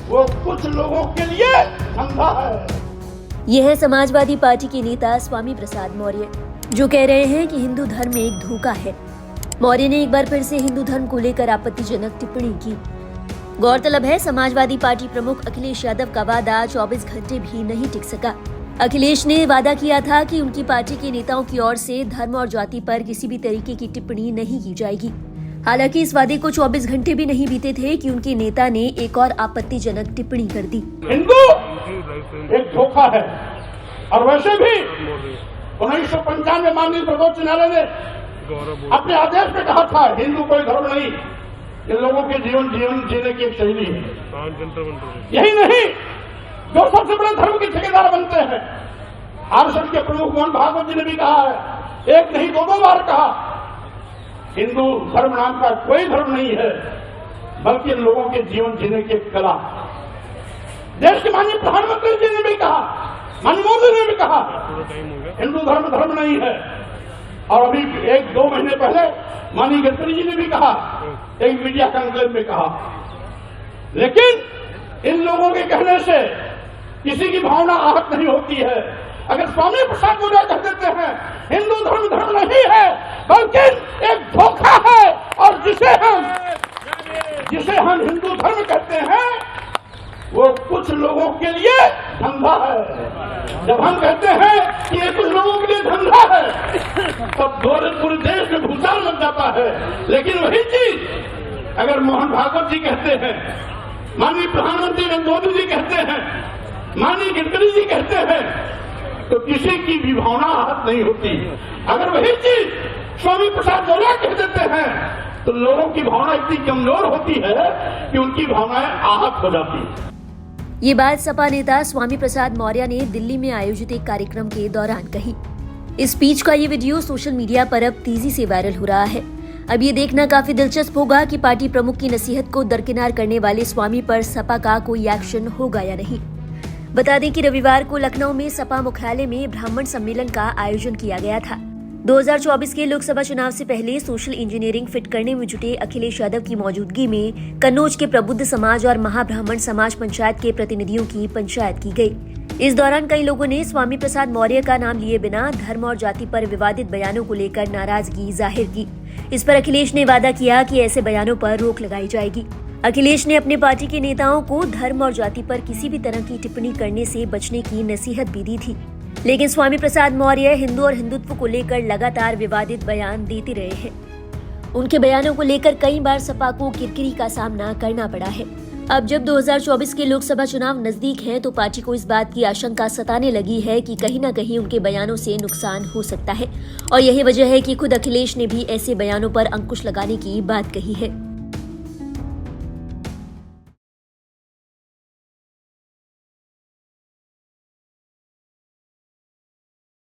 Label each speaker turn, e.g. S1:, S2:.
S1: वो कुछ लोगों के लिए धंधा है।
S2: यह है समाजवादी पार्टी के नेता स्वामी प्रसाद मौर्य, जो कह रहे हैं कि हिंदू धर्म एक धोखा है। मौर्य ने एक बार फिर से हिंदू धर्म को लेकर आपत्तिजनक टिप्पणी की। गौरतलब है, समाजवादी पार्टी प्रमुख अखिलेश यादव का वादा 24 घंटे भी नहीं टिक सका। अखिलेश ने वादा किया था कि उनकी पार्टी के नेताओं की ओर से धर्म और जाति पर किसी भी तरीके की टिप्पणी नहीं की जाएगी। हालांकि इस वादे को 24 घंटे भी नहीं बीते थे कि उनके नेता ने एक और आपत्तिजनक टिप्पणी कर दी।
S1: हिंदू एक धोखा है, और वैसे भी 1995 में माननीय सर्वोच्च न्यायालय ने अपने आदेश में कहा था हिंदू कोई धर्म नहीं, ये लोगों के जीवन जीने की एक शैली है। यही नहीं, जो सबसे बड़े धर्म के ठेकेदार बनते हैं, आरएसएस के प्रमुख मोहन भागवत जी ने भी कहा है, एक नहीं दो बार कहा, हिंदू धर्म नाम का कोई धर्म नहीं है, बल्कि इन लोगों के जीवन जीने की एक कला। देश के माननीय प्रधानमंत्री जी ने भी कहा, माननीय मोदी ने भी कहा, हिंदू धर्म नहीं है। और अभी 1-2 महीने पहले माननीय गडकरी जी ने भी कहा, एक मीडिया कॉन्क्लेव में कहा। लेकिन इन लोगों के कहने से किसी की भावना आहत नहीं होती है। अगर स्वामी प्रसाद मौर्य कह देते हैं हिंदू धर्म नहीं है, बल्कि एक धोखा है, और जिसे हम हिंदू धर्म कहते हैं वो कुछ लोगों के लिए धंधा है। जब हम कहते हैं कि ये कुछ लोगों के लिए धंधा है, तब पूरे देश में भूचाल लग जाता है। लेकिन वही चीज अगर मोहन भागवत जी कहते हैं, माननीय प्रधानमंत्री नरेंद्र मोदी जी कहते हैं, माननीय गडकरी जी कहते हैं, तो किसी की भी भावना आहत नहीं होती। अगर वही चीज स्वामी प्रसाद मौर्य कह देते हैं तो लोगों की भावना इतनी कमजोर होती है कि उनकी भावनाएं आहत हो जाती है।
S2: ये बात सपा नेता स्वामी प्रसाद मौर्य ने दिल्ली में आयोजित एक कार्यक्रम के दौरान कही। इस स्पीच का ये वीडियो सोशल मीडिया पर अब तेजी से वायरल हो रहा है। अब ये देखना काफी दिलचस्प होगा कि पार्टी प्रमुख की नसीहत को दरकिनार करने वाले स्वामी पर सपा का कोई एक्शन होगा या नहीं। बता दें कि रविवार को लखनऊ में सपा मुख्यालय में ब्राह्मण सम्मेलन का आयोजन किया गया था। 2024 के लोकसभा चुनाव से पहले सोशल इंजीनियरिंग फिट करने में जुटे अखिलेश यादव की मौजूदगी में कन्नौज के प्रबुद्ध समाज और महाब्राह्मण समाज पंचायत के प्रतिनिधियों की पंचायत की गई। इस दौरान कई लोगों ने स्वामी प्रसाद मौर्य का नाम लिए बिना धर्म और जाति पर विवादित बयानों को लेकर नाराजगी जाहिर की। इस पर अखिलेश ने वादा किया कि ऐसे बयानों पर रोक लगाई जाएगी। अखिलेश ने अपने पार्टी के नेताओं को धर्म और जाति पर किसी भी तरह की टिप्पणी करने से बचने की नसीहत भी दी थी। लेकिन स्वामी प्रसाद मौर्य हिंदू और हिंदुत्व को लेकर लगातार विवादित बयान देते रहे हैं। उनके बयानों को लेकर कई बार सपा को किरकिरी का सामना करना पड़ा है। अब जब 2024 के लोकसभा चुनाव नजदीक हैं, तो पार्टी को इस बात की आशंका सताने लगी है कि कहीं न कहीं उनके बयानों से नुकसान हो सकता है, और यही वजह है कि खुद अखिलेश ने भी ऐसे बयानों पर अंकुश लगाने की बात कही है।